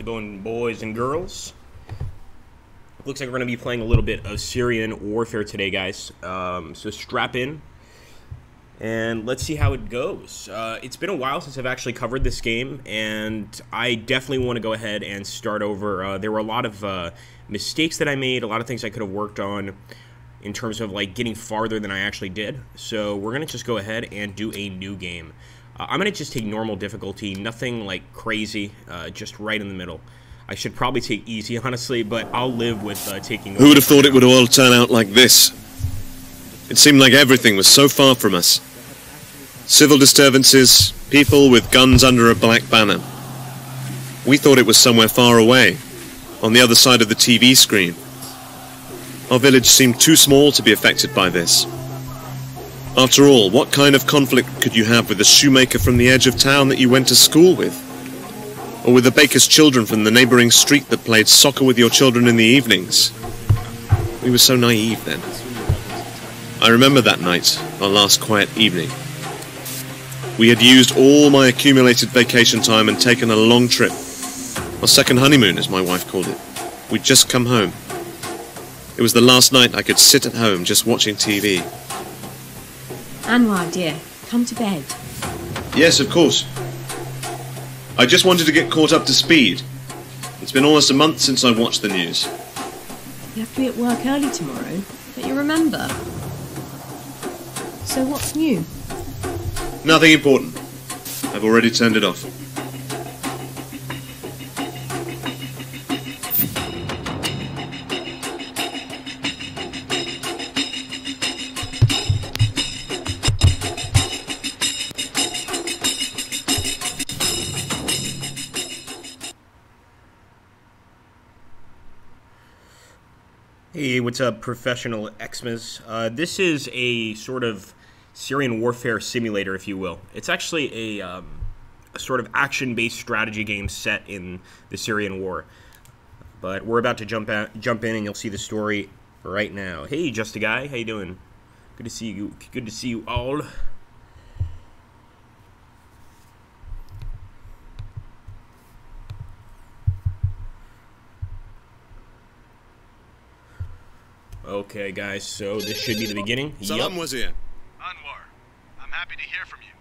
it going, boys and girls? Looks like we're going to be playing a little bit of Syrian warfare today, guys. So strap in, and let's see how it goes. It's been a while since I've actually covered this game, and I definitely want to go ahead and start over. There were a lot of mistakes that I made, a lot of things I could have worked on in terms of like getting farther than I actually did. So we're going to just go ahead and do a new game. I'm going to just take normal difficulty, nothing like crazy, just right in the middle. I should probably take easy, honestly, but I'll live with taking... Who would have thought it would all turn out like this? It seemed like everything was so far from us. Civil disturbances, people with guns under a black banner. We thought it was somewhere far away, on the other side of the TV screen. Our village seemed too small to be affected by this. After all, what kind of conflict could you have with the shoemaker from the edge of town that you went to school with? Or with the baker's children from the neighboring street that played soccer with your children in the evenings? We were so naive then. I remember that night, our last quiet evening. We had used all my accumulated vacation time and taken a long trip. Our second honeymoon, as my wife called it. We'd just come home. It was the last night I could sit at home just watching TV. Anwar, dear, come to bed. Yes, of course. I just wanted to get caught up to speed. It's been almost a month since I watched the news. You have to be at work early tomorrow, don't you remember? So what's new? Nothing important. I've already turned it off. Hey, what's up, professional Xmas? This is a sort of Syrian warfare simulator, if you will. It's actually a sort of action-based strategy game set in the Syrian war. But we're about to jump in, and you'll see the story right now. Hey, Just a Guy, how you doing? Good to see you. Good to see you all. Okay, guys, so this should be the beginning. Salam, Wazir. Anwar, I'm happy to hear from you.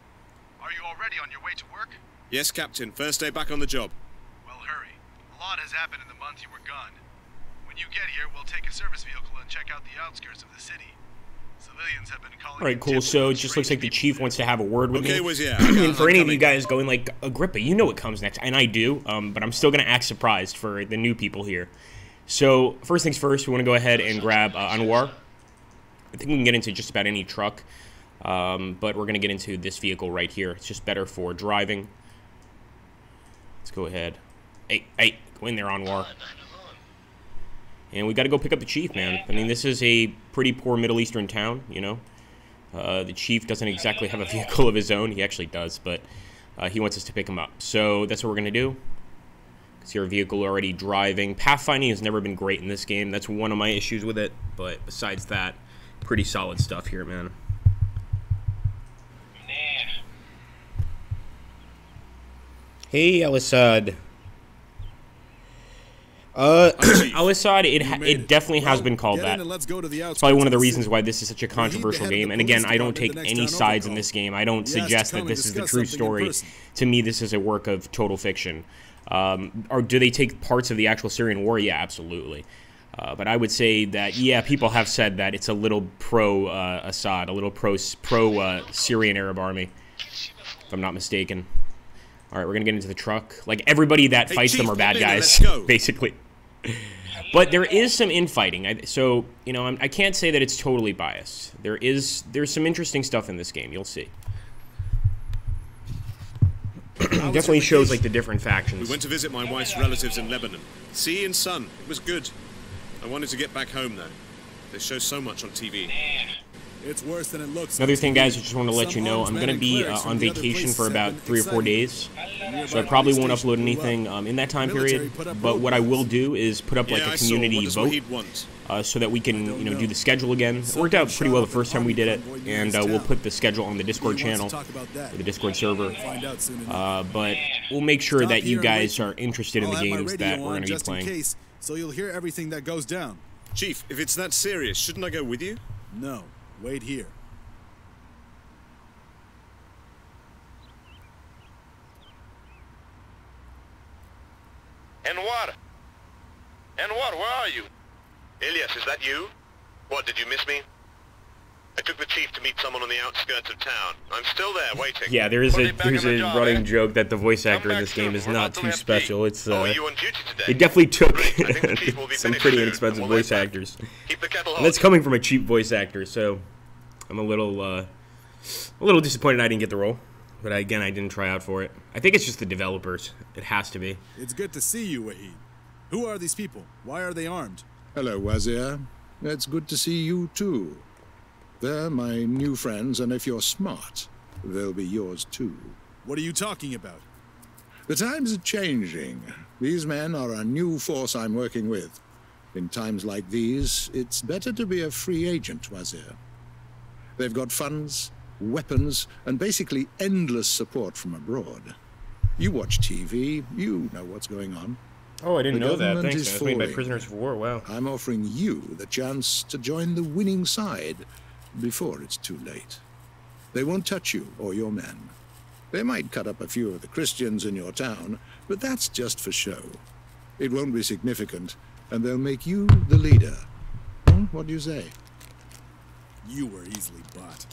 Are you already on your way to work? Yes, Captain. First day back on the job. Well, hurry. A lot has happened in the month you were gone. When you get here, we'll take a service vehicle and check out the outskirts of the city. Civilians have been calling... Alright, cool. So it just looks like the chief wants to have a word with me. Wazir. And for any of you guys going like, Agrippa, you know what comes next. And I do, but I'm still going to act surprised for the new people here. So, first things first, we want to go ahead and grab Anwar. I think we can get into just about any truck, but we're going to get into this vehicle right here. It's just better for driving. Let's go ahead. Hey, go in there, Anwar. And we got to go pick up the chief, man. I mean, this is a pretty poor Middle Eastern town, you know. The chief doesn't exactly have a vehicle of his own. He actually does, but he wants us to pick him up. So, that's what we're going to do. See our vehicle already driving. Pathfinding has never been great in this game. That's one of my issues with it. But besides that, pretty solid stuff here, man. Hey, Al-Assad. Al-Assad, it definitely has been called that. It's probably one of the reasons why this is such a controversial game. And again, I don't take any sides in this game. I don't suggest that this is the true story. To me, this is a work of total fiction. Or do they take parts of the actual Syrian war? Yeah, absolutely. But I would say that, yeah, people have said that it's a little pro-Assad, a little pro-Syrian Arab army, if I'm not mistaken. All right, we're going to get into the truck. Like, everybody that fights them are bad guys, basically. But there is some infighting. So, you know, I can't say that it's totally biased. There's some interesting stuff in this game. You'll see. Definitely shows like the different factions. We went to visit my wife's relatives in Lebanon. Sea and sun. It was good. I wanted to get back home though. They show so much on TV. It's worse than it looks. Another thing, guys, I just want to let you know, I'm going to be on vacation for about 3 or 4 days. So I probably won't upload anything in that time period. But what I will do is put up like a community vote so that we can, do the schedule again. It worked out pretty well the first time we did it, and we'll put the schedule on the Discord channel, or the Discord server. But we'll make sure that you guys are interested in the games that we're going to be playing. So you'll hear everything that goes down. Chief, if it's that serious, shouldn't I go with you? No, wait here. Anwar! Anwar, where are you? Ilyas, is that you? What, did you miss me? I took the chief to meet someone on the outskirts of town. I'm still there, waiting. Yeah, there's a running joke that the voice actor in this game is not too special. It's Oh, are you on duty today? They definitely took Great, some pretty inexpensive voice actors. Keep the kettle hot. And that's coming from a cheap voice actor, so I'm a little disappointed I didn't get the role. But again, I didn't try out for it. I think it's just the developers. It has to be. It's good to see you, Wahid. Who are these people? Why are they armed? Hello, Wazir. It's good to see you, too. They're my new friends, and if you're smart, they'll be yours, too. What are you talking about? The times are changing. These men are a new force I'm working with. In times like these, it's better to be a free agent, Wazir. They've got funds, weapons, and basically endless support from abroad. You watch TV, you know what's going on. Oh, I didn't know that. government Thanks. is That's made by falling. prisoners of war. Wow. I'm offering you the chance to join the winning side before it's too late. They won't touch you or your men. They might cut up a few of the Christians in your town, but that's just for show. It won't be significant, and they'll make you the leader. What do you say? You were easily bought.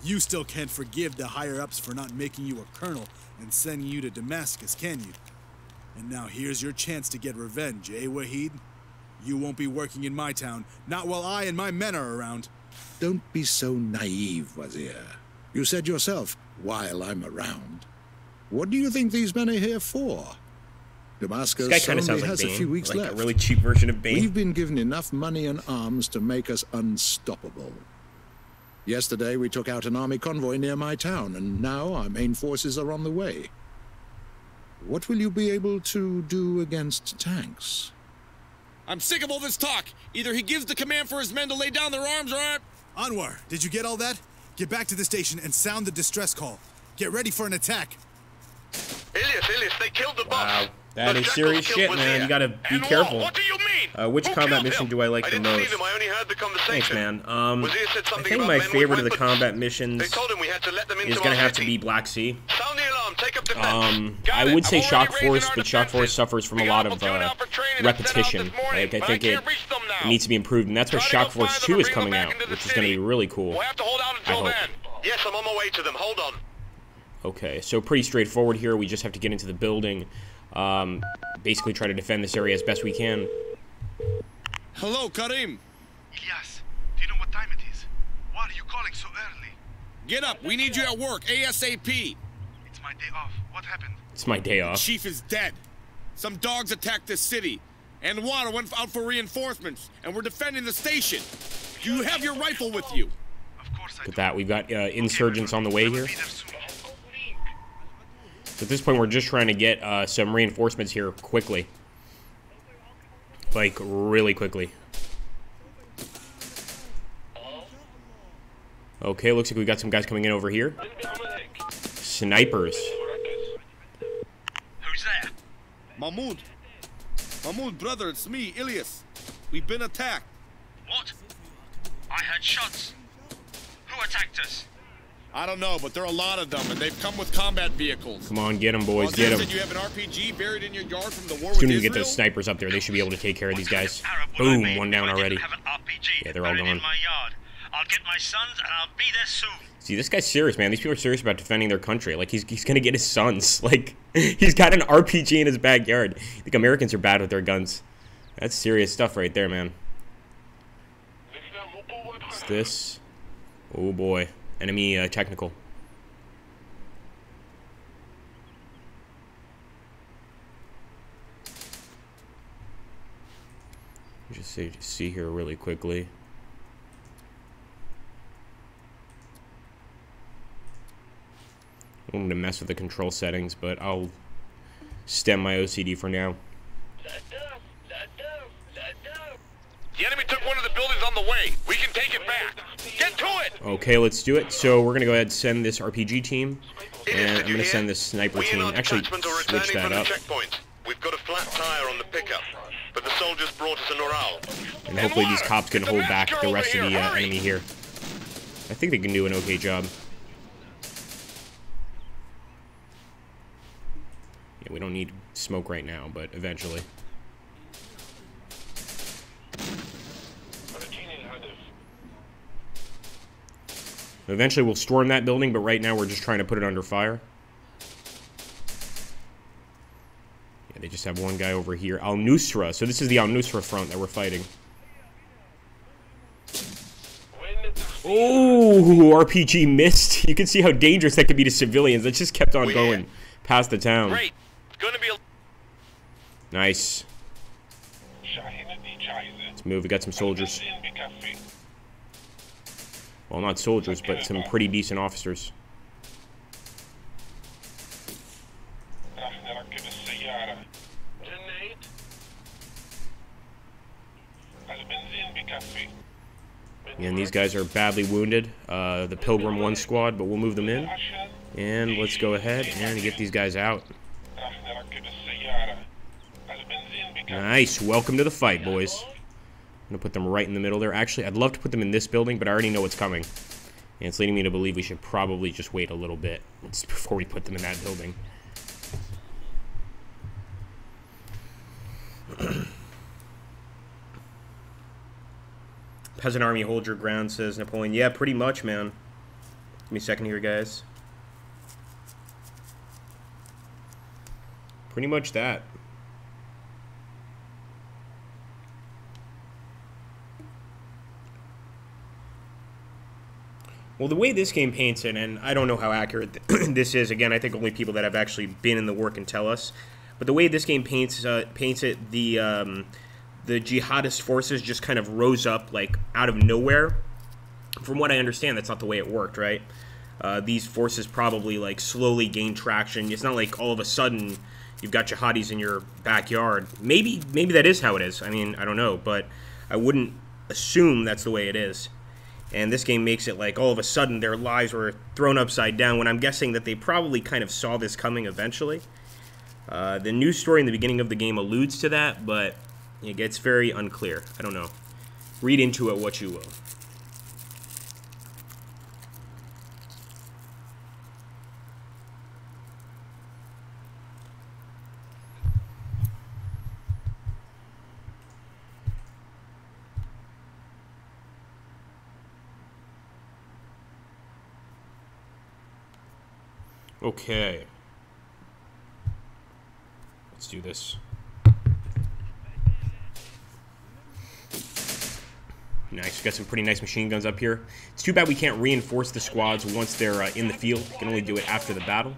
You still can't forgive the higher-ups for not making you a colonel and sending you to Damascus, can you? And now here's your chance to get revenge, eh, Wahid? You won't be working in my town, not while I and my men are around. Don't be so naive, Wazir. You said yourself, while I'm around. What do you think these men are here for? Damascus This guy kind of sounds only like has a Bane, few weeks like left. a really cheap version of Bane. We've been given enough money and arms to make us unstoppable. Yesterday, we took out an army convoy near my town, and now our main forces are on the way. What will you be able to do against tanks? I'm sick of all this talk. Either he gives the command for his men to lay down their arms, or Anwar, did you get all that? Get back to the station and sound the distress call. Get ready for an attack. Ilyas, they killed the Wow, boss. that The is jackals serious killed shit, Wazir. man. You gotta be And careful. what do you mean? Which Who combat killed mission him? do I like I the didn't see most? them, I only heard the conversation. Thanks, man. Wazir said I something think about my men with favorite of the weapons. combat They missions told him we had to let them into is gonna our have to city. be Black Sea. Sound the alarm, take up defense. I Got would it. say I'm Shock already Force, raising but our Shock Force defenses. suffers from We a got lot a of platoon out for training that set out repetition. this morning, Like, I but think can't it reach them now. needs to be improved, and that's why Try to Shock go Force find 2 them is and bring coming them back out, into the which is gonna be city. really cool. We'll have to hold out until hope. then. Yes, I'm on my way to them. Hold on. Okay, so pretty straightforward here. We just have to get into the building, basically try to defend this area as best we can. Hello, Karim. Ilyas, do you know what time it is? Why are you calling so early? Get up. We need you at work ASAP. It's my day off. What happened? It's my day off. Chief is dead. Some dogs attacked this city. And Water went out for reinforcements, and we're defending the station. Do you have your rifle with you? Of course I Look at do. that. We've got insurgents on the way I will here. be there soon. At this point, we're just trying to get some reinforcements here quickly. Like, really quickly. Okay, looks like we got some guys coming in over here. Snipers. Who's there? Mahmoud. Mahmoud, brother, it's me, Ilyas. We've been attacked. What? I heard shots. Who attacked us? I don't know, but there are a lot of them, and they've come with combat vehicles. Come on, get them, boys. Wazir Get said them. you have an RPG buried in your yard from the war As with soon as we Israel? get those snipers up there, they should be able to take care of these guys. Arab will I Boom, be one down if I didn't already. have an RPG Yeah, they're all buried gone. in my yard. I'll get my sons and I'll be there soon. See, this guy's serious, man. These people are serious about defending their country. Like, he's gonna get his sons. Like, he's got an RPG in his backyard. I think Americans are bad with their guns. That's serious stuff right there, man. What's this? Oh, boy. Enemy technical. Just see here really quickly. I'm going to mess with the control settings, but I'll stem my OCD for now. The enemy took one the way. We can take it back. Get to it! Okay, let's do it. So we're going to go ahead and send this RPG team. And I'm going to send this sniper team. Actually, switch that up. We've got a flat tire on the pickup, but the soldiers brought us an Ural. And hopefully these cops can hold back the rest of the enemy here. I think they can do an okay job. Yeah, we don't need smoke right now, but eventually. Eventually we'll storm that building, but right now we're just trying to put it under fire. Yeah, they just have one guy over here. Al-Nusra. So this is the Al-Nusra front that we're fighting. Oh, RPG missed. You can see how dangerous that could be to civilians. That just kept on going past the town. Great. It's gonna be Nice. Let's move. We got some soldiers. Well, not soldiers, but some pretty decent officers. And these guys are badly wounded. The Pilgrim 1 squad, but we'll move them in. And let's go ahead and get these guys out. Nice. Welcome to the fight, boys. I'm going to put them right in the middle there. Actually, I'd love to put them in this building, but I already know what's coming. And it's leading me to believe we should probably just wait a little bit before we put them in that building. Peasant army, hold your ground, says Napoleon. Yeah, pretty much, man. Give me a second here, guys. Pretty much that. Well, the way this game paints it, and I don't know how accurate this is. Again, I think only people that have actually been in the work can tell us. But the way this game paints it, the jihadist forces just kind of rose up like out of nowhere. From what I understand, that's not the way it worked, right? These forces probably like slowly gained traction. It's not like all of a sudden you've got jihadis in your backyard. Maybe that is how it is. I mean, I don't know, but I wouldn't assume that's the way it is. And this game makes it like all of a sudden their lives were thrown upside down when I'm guessing that they probably kind of saw this coming eventually. The news story in the beginning of the game alludes to that, but it gets very unclear. I don't know. Read into it what you will. Okay. Let's do this. Nice. We got some pretty nice machine guns up here. It's too bad we can't reinforce the squads once they're in the field. We can only do it after the battle.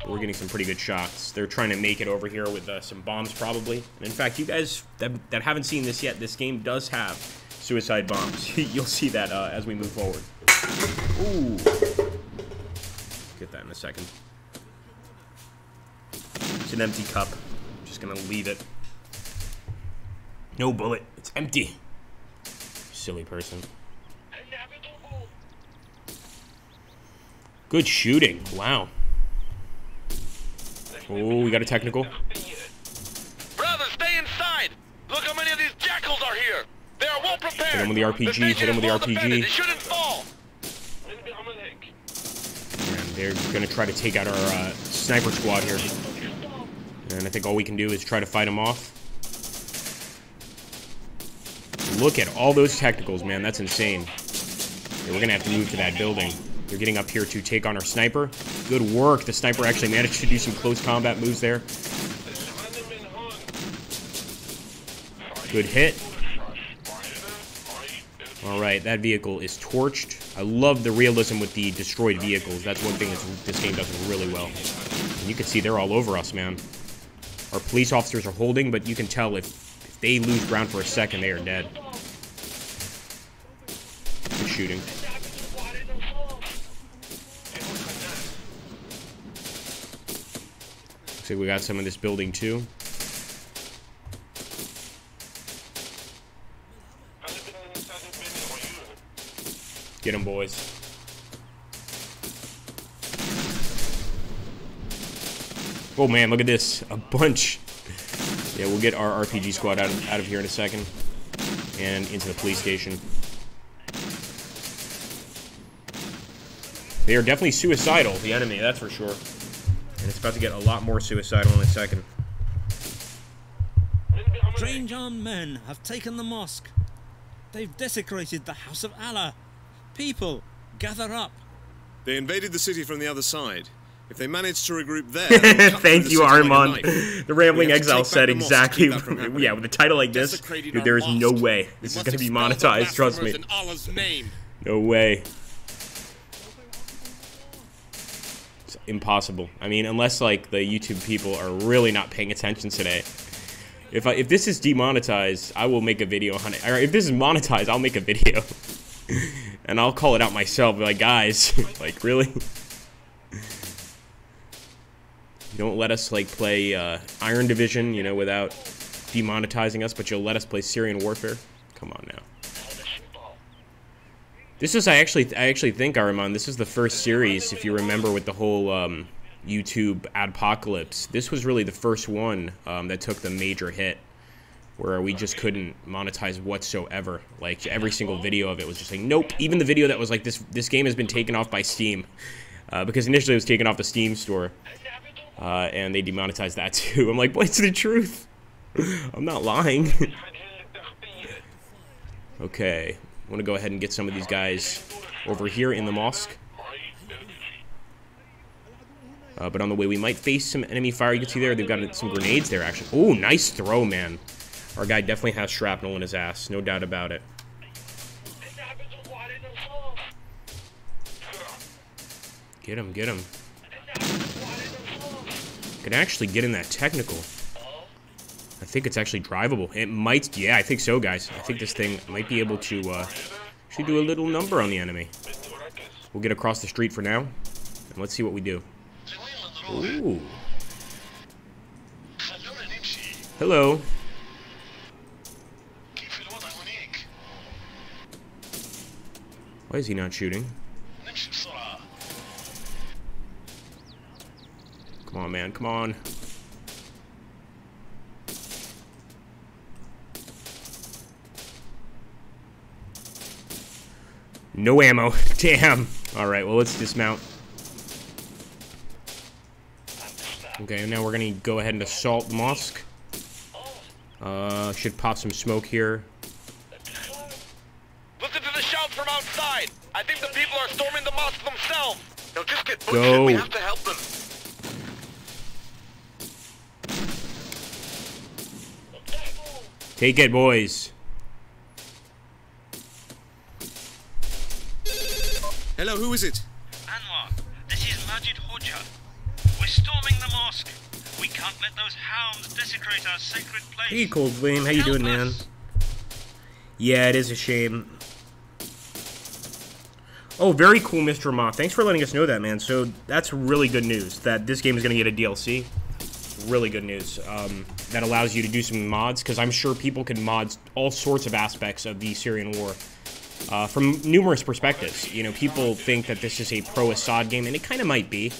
But we're getting some pretty good shots. They're trying to make it over here with some bombs probably. And in fact, you guys that haven't seen this yet, this game does have suicide bombs. You'll see that as we move forward. Ooh. Get that in a second. It's an empty cup. I'm just gonna leave it. No bullet. It's empty. Silly person. Good shooting. Wow. Oh, we got a technical. Brother, stay inside. Look how many of these jackals are here. They are well prepared. Hit him with the RPG. Hit him with the RPG. It shouldn't fall. And they're gonna try to take out our sniper squad here. And I think all we can do is try to fight them off. Look at all those technicals, man. That's insane. Yeah, we're gonna have to move to that building. They're getting up here to take on our sniper. Good work. The sniper actually managed to do some close combat moves there. Good hit. Alright, that vehicle is torched. I love the realism with the destroyed vehicles. That's one thing that this game does really well. And you can see they're all over us, man. Our police officers are holding, but you can tell if they lose ground for a second, they are dead. Good shooting. Looks like we got some in this building, too. Get them, boys. Oh man, look at this. A bunch. Yeah, we'll get our RPG squad out of here in a second. And into the police station. They are definitely suicidal, the enemy, that's for sure. And it's about to get a lot more suicidal in a second. Strange armed men have taken the mosque. They've desecrated the house of Allah. People, gather up. They invaded the city from the other side. If they manage to regroup there, they'll cut Thank through you, the city like a Armand. knife. The Rambling We have to Exile take back said the mosque to exactly. keep that from happening. Yeah, with a title like this, Desecrated dude, our there is no mosque. way We this is must going to be expel the monetized. Trust me. blasphemers in Allah's name. No way. It's impossible. I mean, unless like the YouTube people are really not paying attention today. If this is demonetized, I will make a video on it. Or if this is monetized, I'll make a video. And I'll call it out myself. Be like, guys, like really? You don't let us like play Iron Division, you know, without demonetizing us, but you'll let us play Syrian warfare. Come on now. This is I actually think, Armand, this is the first series, if you remember, with the whole YouTube adpocalypse. This was really the first one that took the major hit, where we just couldn't monetize whatsoever. Like every single video of it was just like, nope. Even the video that was like, this game has been taken off by Steam, because initially it was taken off the Steam store, and they demonetized that too. I'm like, but it's the truth. I'm not lying. Okay, I want to go ahead and get some of these guys over here in the mosque. But on the way, we might face some enemy fire. You can see there, they've got some grenades there, actually. Oh, nice throw, man. Our guy definitely has shrapnel in his ass, no doubt about it. Get him, get him. Can actually get in that technical. I think it's actually drivable. It might, yeah, I think so, guys. I think this thing might be able to actually do a little number on the enemy. We'll get across the street for now, and let's see what we do. Ooh. Hello. Why is he not shooting? Come on, man, come on. No ammo. Damn. Alright, well, let's dismount. Okay, and now we're gonna go ahead and assault the mosque. Should pop some smoke here. Listen to the shouts from outside. I think the people are storming the mosque themselves. They'll just get pushed Go. in. We have to help them. Take it, boys. Hello, who is it? Anwar, this is Majid Hoja. We're storming the mosque. We can't let those hounds desecrate our sacred place. Hey, Cold Flame, how you Help doing, man? us. Yeah, it is a shame. Oh, very cool, Mr. Ma. Thanks for letting us know that, man. So that's really good news, that this game is going to get a DLC. Really good news. That allows you to do some mods, because I'm sure people can mod all sorts of aspects of the Syrian war. From numerous perspectives. You know, people think that this is a pro-Assad game, and it kind of might be.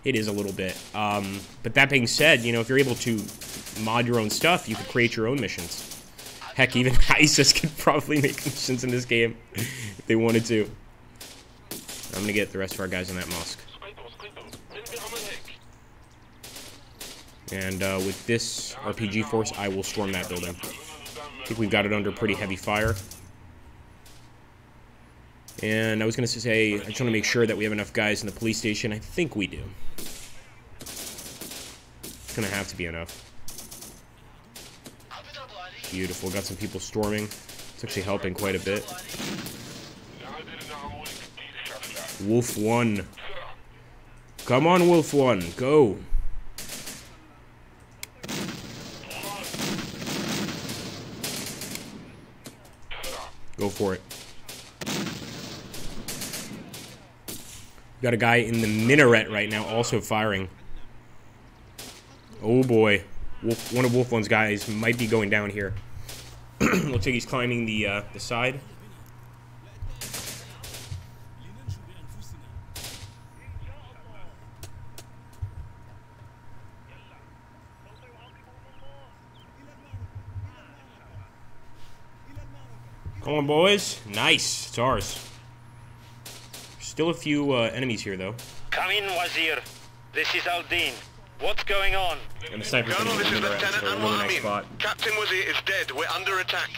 It is a little bit. But that being said, you know, if you're able to mod your own stuff, you could create your own missions. Heck, even ISIS could probably make missions in this game if they wanted to. I'm gonna get the rest of our guys in that mosque. And with this RPG force, I will storm that building. I think we've got it under pretty heavy fire. And I was going to say, I just want to make sure that we have enough guys in the police station. I think we do. It's going to have to be enough. Beautiful. Got some people storming. It's actually helping quite a bit. Wolf 1. Come on, Wolf 1. Go. Go for it. Got a guy in the minaret right now also firing. Oh boy. One of Wolf 1's guys might be going down here. Looks like he's climbing the side. Come on, boys. Nice. It's ours. Still a few enemies here, though. Come in, Wazir. This is Al-Din. What's going on? And the sniper's Colonel, this is gonna Lieutenant a really nice Al-Mu'min. spot. Captain Wazir is dead. We're under attack.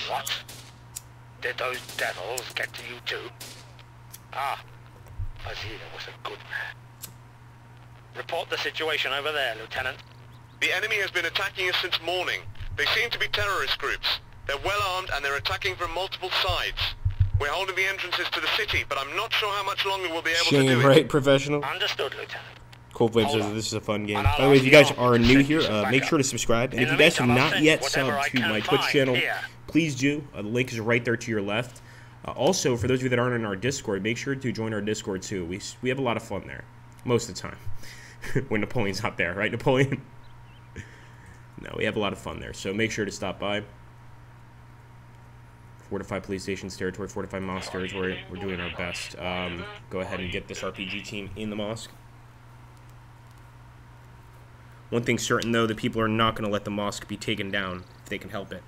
What? Did those devils get to you too? Ah, Wazir was a good man. Report the situation over there, Lieutenant. The enemy has been attacking us since morning. They seem to be terrorist groups. They're well armed and they're attacking from multiple sides. We're holding the entrances to the city, but I'm not sure how much longer we'll be able to do it. Right, professional. Understood, Lieutenant. Cool Flame says this is a fun game. By the way, if you guys are new here, make sure to subscribe. And if you guys have not yet subbed to my Twitch channel, please do. The link is right there to your left. Also, for those of you that aren't in our Discord, make sure to join our Discord too. We have a lot of fun there, most of the time. When Napoleon's not there, right, Napoleon? No, we have a lot of fun there, so make sure to stop by. Fortify police stations territory, fortify mosque territory. We're doing our best. Go ahead and get this RPG team in the mosque. One thing's certain, though, the people are not going to let the mosque be taken down if they can help it.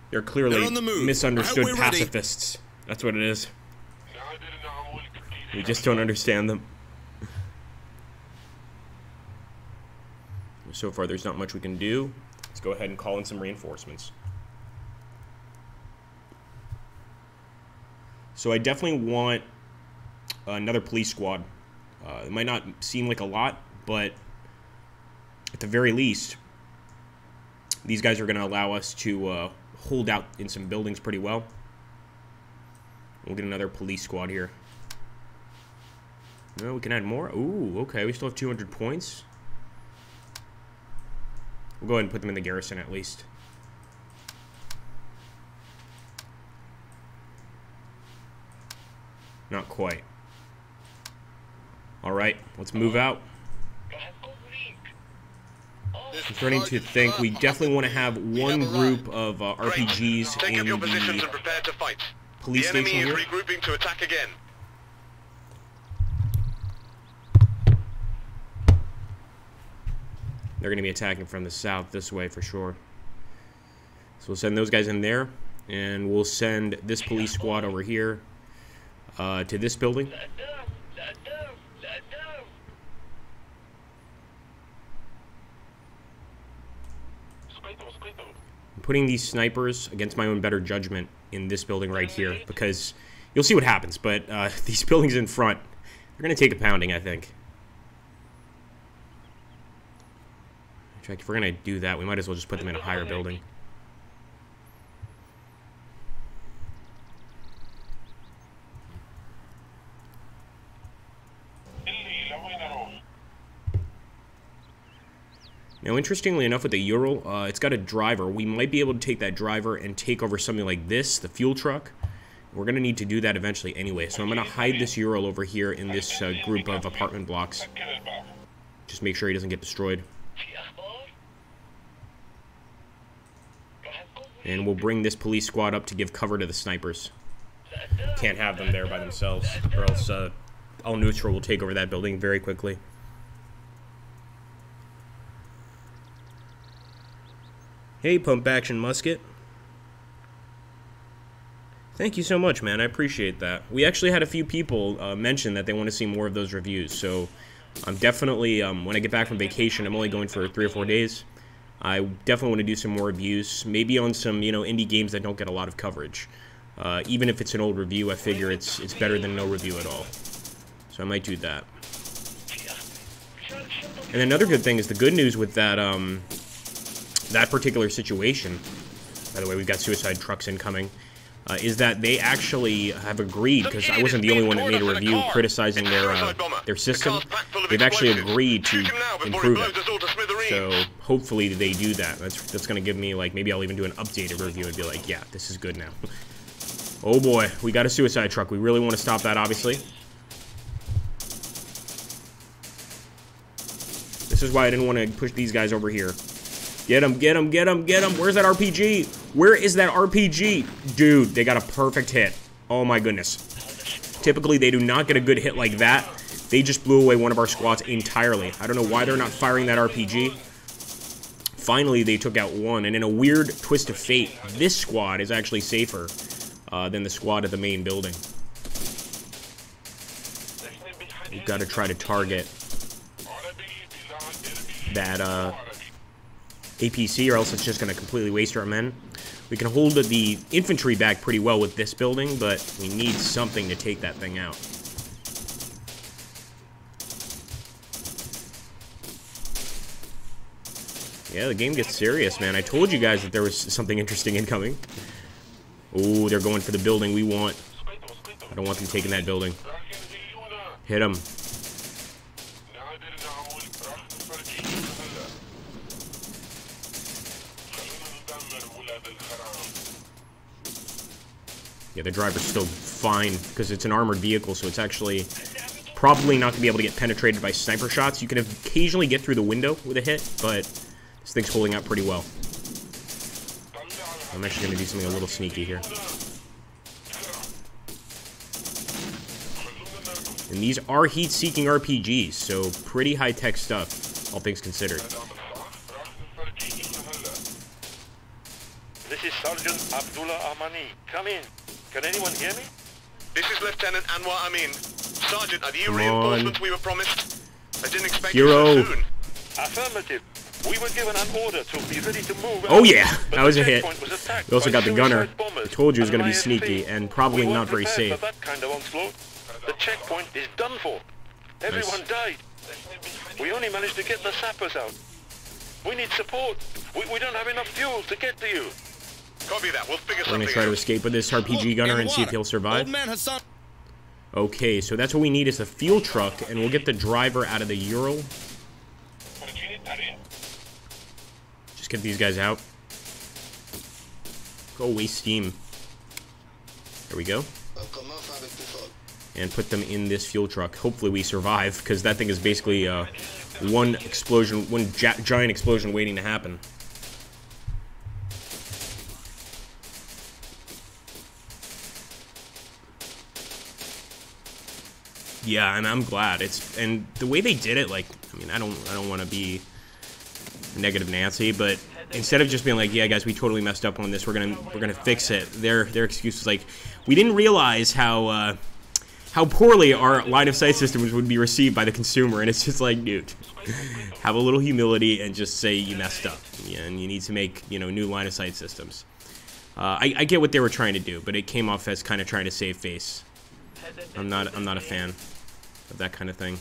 They're clearly misunderstood pacifists. That's what it is. We just don't understand them. So far, there's not much we can do. Let's go ahead and call in some reinforcements. So I definitely want another police squad. It might not seem like a lot, but at the very least, these guys are going to allow us to hold out in some buildings pretty well. We'll get another police squad here. No, we can add more. Ooh, okay. We still have 200 points. We'll go ahead and put them in the garrison at least. Not quite. Alright, let's move out. I'm starting to think we definitely want to have one group of RPGs in the police station here. The enemy is regrouping to attack again. They're going to be attacking from the south this way for sure. So we'll send those guys in there, and we'll send this police squad over here to this building. I'm putting these snipers against my own better judgment in this building right here, because you'll see what happens, but these buildings in front, they're going to take a pounding, I think. In fact, if we're going to do that, we might as well just put them in a higher building. Now, interestingly enough, with the Ural, it's got a driver. We might be able to take that driver and take over something like this, the fuel truck. We're going to need to do that eventually anyway, so I'm going to hide this Ural over here in this group of apartment blocks. Just make sure he doesn't get destroyed. And we'll bring this police squad up to give cover to the snipers. Can't have them there by themselves, or else Al-Nusra will take over that building very quickly. Hey, pump action musket. Thank you so much, man. I appreciate that. We actually had a few people mention that they want to see more of those reviews, so I'm definitely, when I get back from vacation, I'm only going for 3 or 4 days. I definitely want to do some more reviews, maybe on some, you know, indie games that don't get a lot of coverage. Even if it's an old review, I figure it's better than no review at all. So I might do that. And another good thing is the good news with that, that particular situation, by the way, we've got suicide trucks incoming, is that they actually have agreed, because I wasn't the only one that made a review criticizing their system. They've actually agreed to improve it. So hopefully they do that. That's going to give me, like, maybe I'll even do an updated review and be like, yeah, this is good now. Oh boy, we got a suicide truck. We really want to stop that, obviously. This is why I didn't want to push these guys over here. Get him, get him, get him, get him. Where's that RPG? Where is that RPG? Dude, they got a perfect hit. Oh my goodness. Typically, they do not get a good hit like that. They just blew away one of our squads entirely. I don't know why they're not firing that RPG. Finally, they took out one, and in a weird twist of fate, this squad is actually safer than the squad at the main building. We've got to try to target that APC, or else it's just going to completely waste our men. We can hold the infantry back pretty well with this building, but we need something to take that thing out. Yeah, the game gets serious, man. I told you guys that there was something interesting incoming. Oh, they're going for the building we want. I don't want them taking that building. Hit them. Yeah, the driver's still fine because it's an armored vehicle, so it's actually probably not going to be able to get penetrated by sniper shots. You can occasionally get through the window with a hit, but this thing's holding out pretty well. I'm actually going to do something a little sneaky here. And these are heat-seeking RPGs, so pretty high-tech stuff, all things considered. This is Sergeant Abdullah Armani. Come in. Can anyone hear me? This is Lieutenant Anwar Amin. Sergeant, are you reinforcements we were promised? I didn't expect you so soon. Affirmative. We were given an order to be ready to move. Oh yeah, that was a hit. We also got the gunner. I told you it was going to be sneaky and probably not very safe. For that kind of onslaught. The checkpoint is done for. Everyone died. We only managed to get the sappers out. We need support. We don't have enough fuel to get to you. Copy that. We'll figure We're going to try to escape with this RPG gunner and see if he'll survive. Okay, so that's what we need is the fuel truck, and we'll get the driver out of the Ural. Just get these guys out. Go waste steam. There we go. And put them in this fuel truck. Hopefully we survive, because that thing is basically one explosion, one giant explosion waiting to happen. Yeah, and I'm glad. And the way they did it, like, I mean, I don't want to be negative Nancy, but instead of just being like, yeah, guys, we totally messed up on this, we're gonna fix it. Their excuse was like, we didn't realize how poorly our line of sight systems would be received by the consumer, and it's just like, dude, have a little humility and just say you messed up, yeah, and you need to make, you know, new line of sight systems. I get what they were trying to do, but it came off as kind of trying to save face. I'm not a fan of that kind of thing.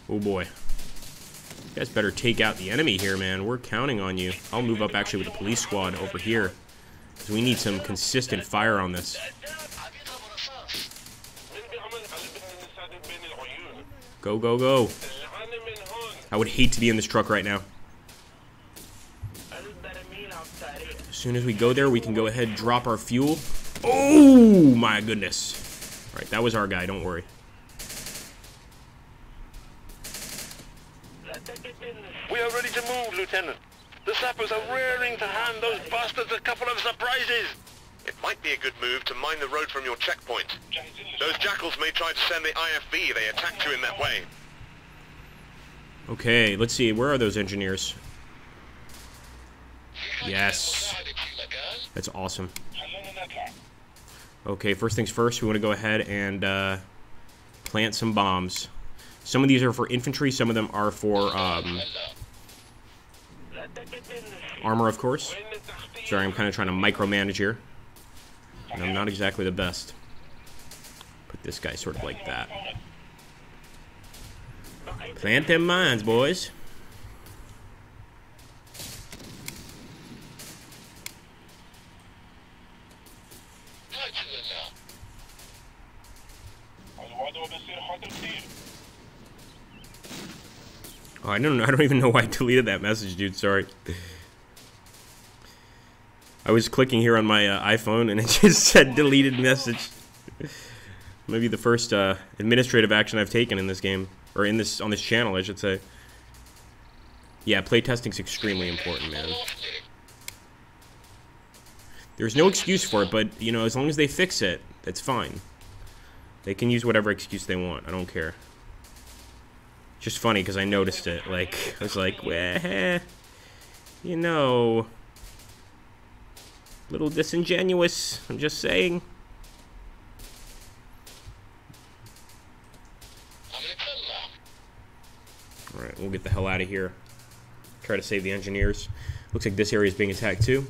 Oh boy. You guys better take out the enemy here, man. We're counting on you. I'll move up actually with the police squad over here, because we need some consistent fire on this. Go, go, go. I would hate to be in this truck right now. As soon as we go there, we can go ahead and drop our fuel. Oh, my goodness. All right, that was our guy. Don't worry. We are ready to move, Lieutenant. The sappers are raring to hand those bastards a couple of surprises. It might be a good move to mine the road from your checkpoint. Those jackals may try to send the IFV. They attacked you in that way. Okay, let's see. Where are those engineers? Yes. That's awesome. Okay, first things first, we want to go ahead and plant some bombs. Some of these are for infantry, some of them are for armor, of course. Sorry, I'm kind of trying to micromanage here. And I'm not exactly the best. Put this guy sort of like that. Plant them mines, boys. Oh, I don't even know why I deleted that message, dude. Sorry. I was clicking here on my iPhone and it just said deleted message. Maybe the first administrative action I've taken in this game, or on this channel, I should say. Yeah, playtesting's extremely important, man. There's no excuse for it, but, you know, as long as they fix it, that's fine. They can use whatever excuse they want. I don't care. It's just funny because I noticed it. Like, I was like, well, you know, a little disingenuous. I'm just saying. Alright, we'll get the hell out of here. Try to save the engineers. Looks like this area is being attacked too.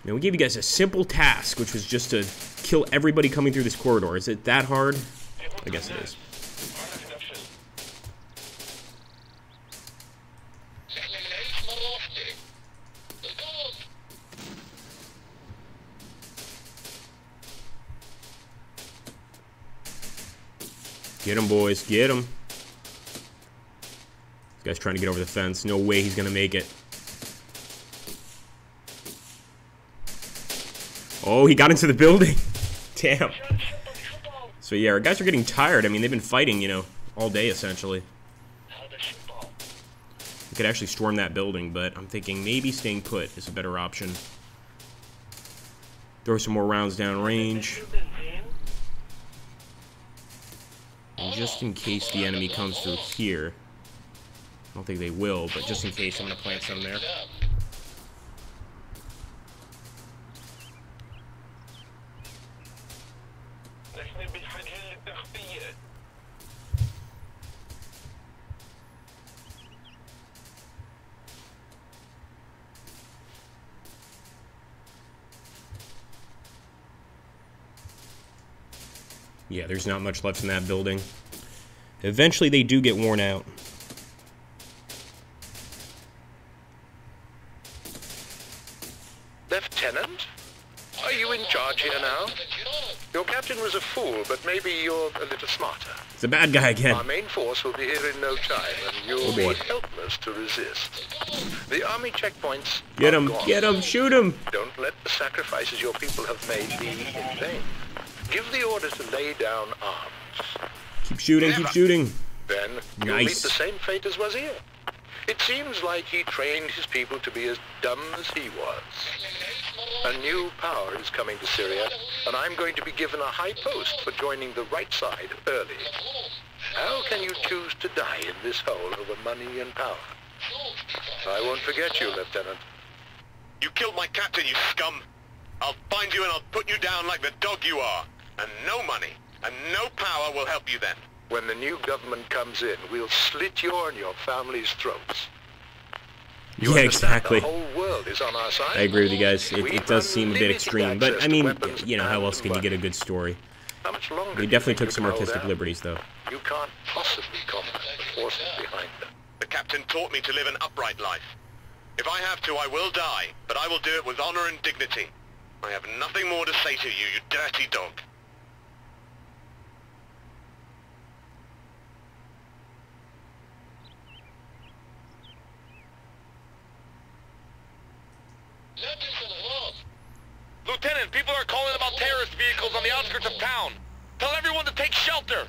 Now, we gave you guys a simple task, which was just to kill everybody coming through this corridor. Is it that hard? I guess it is. Get him, boys. Get him. This guy's trying to get over the fence. No way he's going to make it. Oh, he got into the building. Damn. So, yeah, our guys are getting tired. I mean, they've been fighting, you know, all day, essentially. We could actually storm that building, but I'm thinking maybe staying put is a better option. Throw some more rounds down range. And just in case the enemy comes through here. I don't think they will, but just in case, I'm going to plant some there. Yeah, there's not much left in that building. Eventually, they do get worn out. Lieutenant? Are you in charge here now? Your captain was a fool, but maybe you're a little smarter. It's a bad guy again. Our main force will be here in no time, and you'll be helpless to resist. The army checkpoints Get are him, gone. get him, shoot him! Don't let the sacrifices your people have made be in vain. Give the order to lay down arms. Keep shooting, keep shooting. Then you'll Nice. meet the same fate as Wazir. It seems like he trained his people to be as dumb as he was. A new power is coming to Syria, and I'm going to be given a high post for joining the right side early. How can you choose to die in this hole over money and power? I won't forget you, Lieutenant. You killed my captain, you scum. I'll find you and I'll put you down like the dog you are. And no money and no power will help you then. When the new government comes in, we'll slit your and your family's throats. You Yeah, understand exactly. The whole world is on our side. I agree with you guys. It We've does seem a bit unlimited extreme, but access I to mean, weapons you know, how and else can you money. get a good story? How much longer They do you definitely think took you some can hold artistic out? liberties, though. You can't possibly combat the forces behind them. The captain taught me to live an upright life. If I have to, I will die, but I will do it with honor and dignity. I have nothing more to say to you, you dirty dog. Lieutenant, people are calling about terrorist vehicles on the outskirts of town. Tell everyone to take shelter.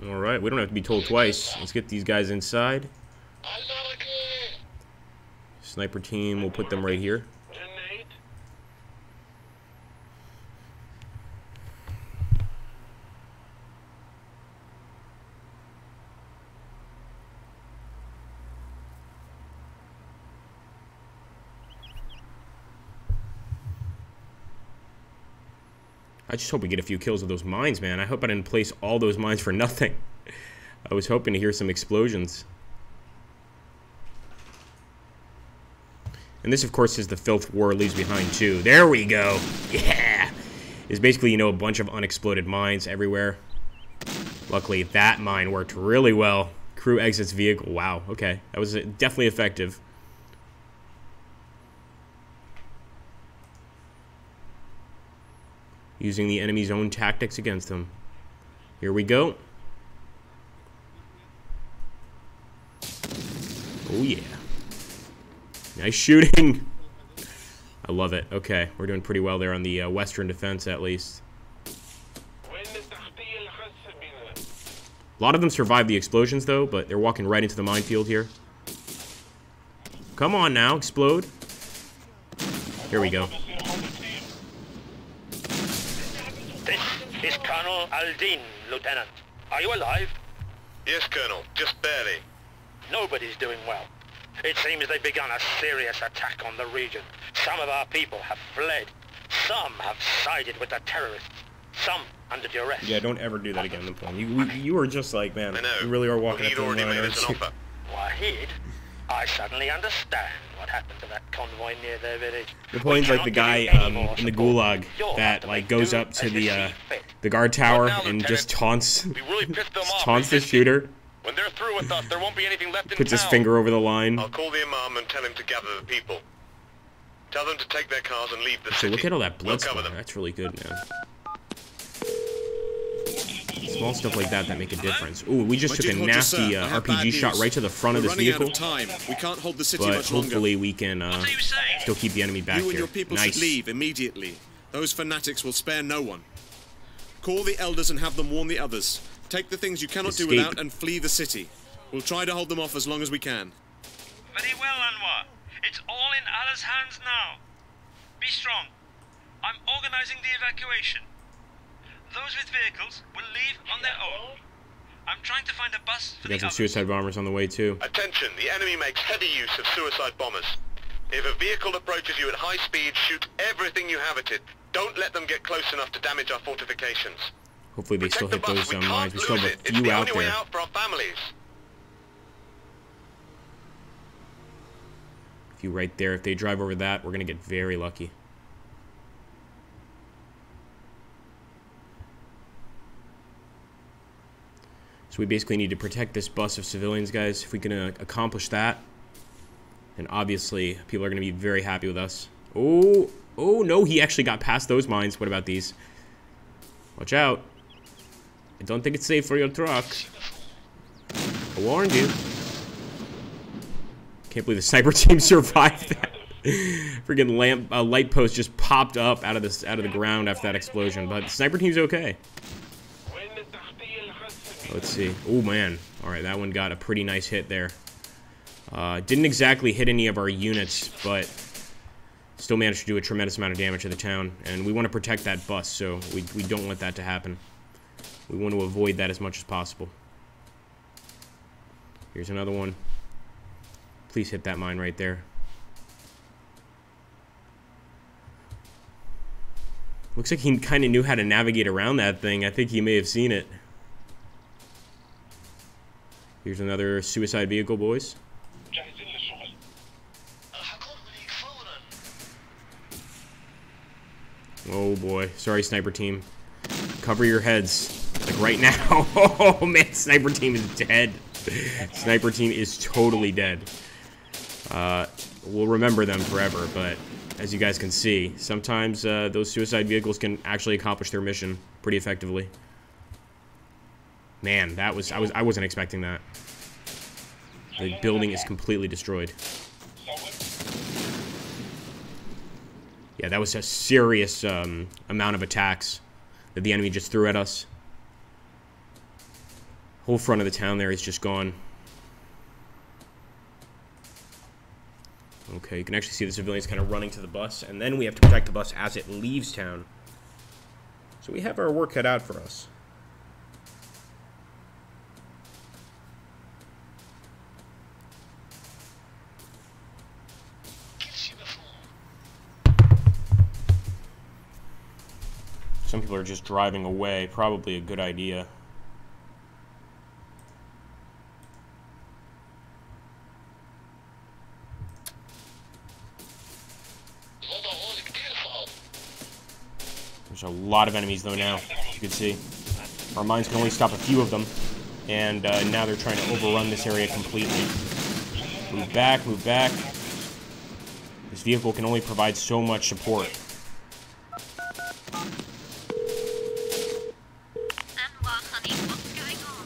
Alright, we don't have to be told twice. Let's get these guys inside. Sniper team, we'll put them right here. I just hope we get a few kills with those mines, man. I hope I didn't place all those mines for nothing. I was hoping to hear some explosions. And this, of course, is the filth war leaves behind, too. There we go. Yeah! It's basically, you know, a bunch of unexploded mines everywhere. Luckily, that mine worked really well. Crew exits vehicle. Wow, okay. That was definitely effective. Using the enemy's own tactics against them. Here we go. Oh, yeah. Nice shooting. I love it. Okay, we're doing pretty well there on the western defense, at least. A lot of them survived the explosions, though, but they're walking right into the minefield here. Come on now, explode. Here we go. This is Colonel Aldin, Lieutenant. Are you alive? Yes, Colonel. Just barely. Nobody's doing well. It seems they've begun a serious attack on the region. Some of our people have fled. Some have sided with the terrorists. Some under duress. Yeah, don't ever do that again, Napoleon. You are just like, man, I know. you really are walking He'd up to the already line, made aren't us you? an offer. Wahid, I suddenly understand what happened to that convoy near their village. Napoleon's like the guy in the gulag that like goes up to the guard tower and just taunts We really pissed them off. taunts the shooter, When they're through with us, there won't be anything left in puts his town. finger over the line. I'll call the Imam and tell him to gather the people. Tell them to take their cars and leave the So city. look at all that blood We'll cover splatter. them. That's really good, man. Small stuff like that make a difference. Ooh, we just took a nasty RPG shot right to the front of this vehicle. Time. We can't hold the city But much longer. hopefully we can still keep the enemy back You and here. your people Nice. should leave immediately. Those fanatics will spare no one. Call the elders and have them warn the others. Take the things you cannot Escape. do without and flee the city. We'll try to hold them off as long as we can. Very well, Anwar. It's all in Allah's hands now. Be strong. I'm organizing the evacuation. Those with vehicles will leave on their own. I'm trying to find a bus for We got the some others. suicide bombers on the way too. Attention, the enemy makes heavy use of suicide bombers. If a vehicle approaches you at high speed, shoot everything you have at it. Don't let them get close enough to damage our fortifications. Hopefully they still Protect hit the those bus. We mines. can't We still lose have it. a It's few the out only way there. out for our families. A few right there. If they drive over that, we're gonna get very lucky. So we basically need to protect this bus of civilians, guys. If we can accomplish that, then obviously people are going to be very happy with us. Oh, no, he actually got past those mines. What about these? Watch out. I don't think it's safe for your truck. I warned you. Can't believe the sniper team survived that. Freaking light post just popped up out of the ground after that explosion. But the sniper team's okay. Let's see. Oh, man. All right, that one got a pretty nice hit there. Didn't exactly hit any of our units, but still managed to do a tremendous amount of damage to the town. And we want to protect that bus, so we don't want that to happen. We want to avoid that as much as possible. Here's another one. Please hit that mine right there. Looks like he kind of knew how to navigate around that thing. I think he may have seen it. Here's another suicide vehicle, boys. Oh boy. Sorry, sniper team. Cover your heads. Like right now. Oh man, sniper team is dead. Sniper team is totally dead. We'll remember them forever, but as you guys can see, sometimes those suicide vehicles can actually accomplish their mission pretty effectively. Man, that was I wasn't expecting that. The building is completely destroyed. Yeah, that was a serious amount of attacks that the enemy just threw at us. Whole front of the town there is just gone. Okay, you can actually see the civilians kind of running to the bus, and then we have to protect the bus as it leaves town. So we have our work cut out for us. Some people are just driving away. Probably a good idea. There's a lot of enemies though now, as you can see. Our mines can only stop a few of them. And now they're trying to overrun this area completely. Move back, move back. This vehicle can only provide so much support. Anwar, honey, what's going on?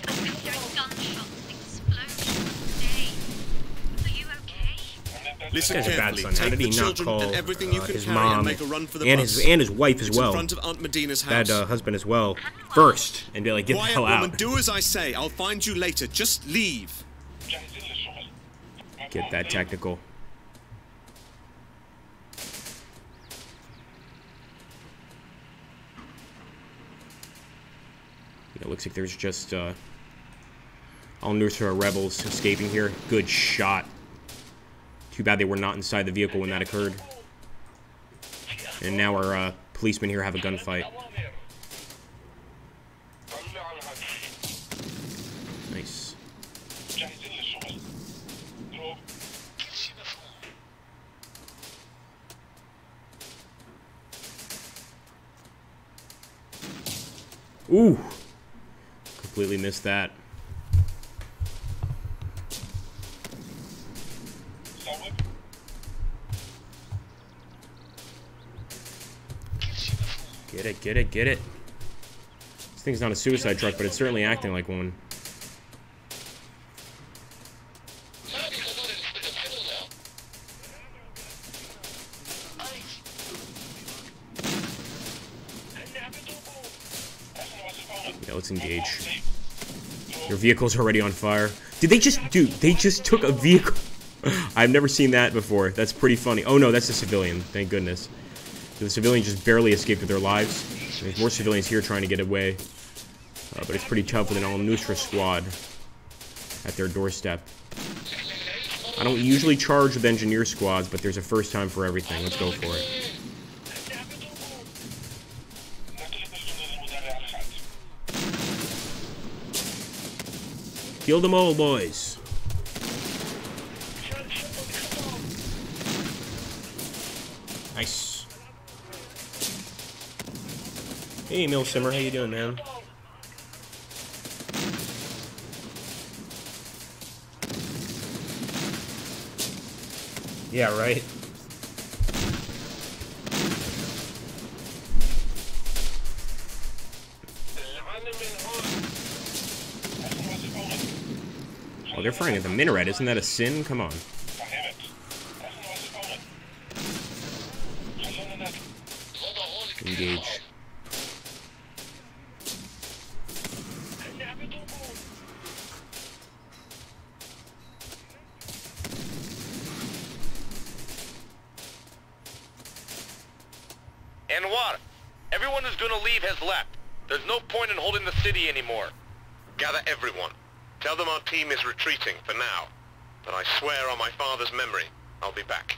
I've been hearing gunshots, explosions today. Are you okay? Listen This guy's a bad carefully. son. How Take did the he not children call and everything you can his carry mom and make a run for the and bus. his wife as It's well? in front of Aunt Medina's house. That husband as well. First, and be like, get the Quiet, hell out. woman. Do as I say. I'll find you later. Just leave. Get that tactical. It looks like there's just Al-Nusra rebels escaping here. Good shot. Too bad they were not inside the vehicle when that occurred. And now our policemen here have a gunfight. Nice. Ooh. Completely missed that. Get it, get it, get it. This thing's not a suicide truck, but it's certainly acting like one. Yeah, let's engage. Your vehicle's already on fire. Did they just, dude, they just took a vehicle. I've never seen that before. That's pretty funny. Oh no, that's a civilian, thank goodness. The civilian just barely escaped with their lives. There's more civilians here trying to get away. But it's pretty tough with an Al-Nusra squad at their doorstep. I don't usually charge with engineer squads, but there's a first time for everything. Let's go for it. Kill them all, boys. Nice. Hey, Mill Simmer, how you doing, man? Yeah, right. Oh, they're firing at the minaret. Isn't that a sin? Come on. Engage. Anwar, everyone who's gonna leave has left. There's no point in holding the city anymore. Gather everyone. Tell them our team is retreating for now. But I swear on my father's memory, I'll be back.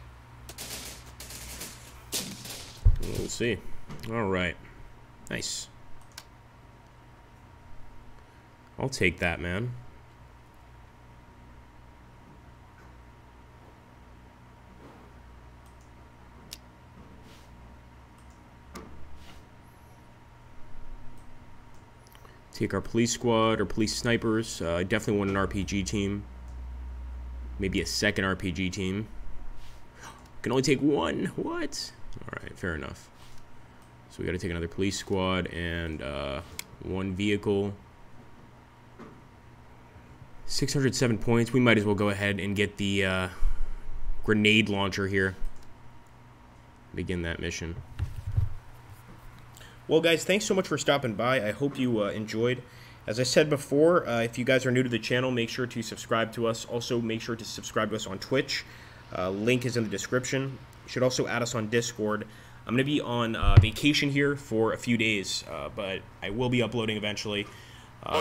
We'll see. Alright. Nice. I'll take that, man. Take our police squad or police snipers. I definitely want an RPG team. Maybe a second RPG team. Can only take one? What? Alright, fair enough. So we gotta take another police squad and one vehicle. 607 points. We might as well go ahead and get the grenade launcher here. Begin that mission. Well, guys, thanks so much for stopping by. I hope you enjoyed. As I said before, if you guys are new to the channel, make sure to subscribe to us. Also, make sure to subscribe to us on Twitch. Link is in the description. You should also add us on Discord. I'm going to be on vacation here for a few days, but I will be uploading eventually.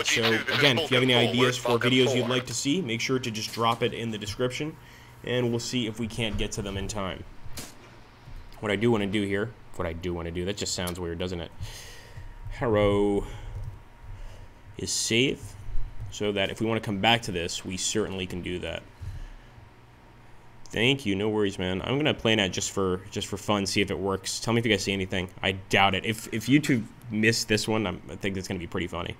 So, again, if you have any ideas for videos you'd like to see, make sure to just drop it in the description, and we'll see if we can't get to them in time. What I do want to do here, that just sounds weird, doesn't it? Harrow is save, so that if we want to come back to this, we certainly can do that. Thank you, no worries, man. I'm gonna play that just for fun, see if it works. Tell me if you guys see anything. I doubt it. If YouTube missed this one, I think it's gonna be pretty funny.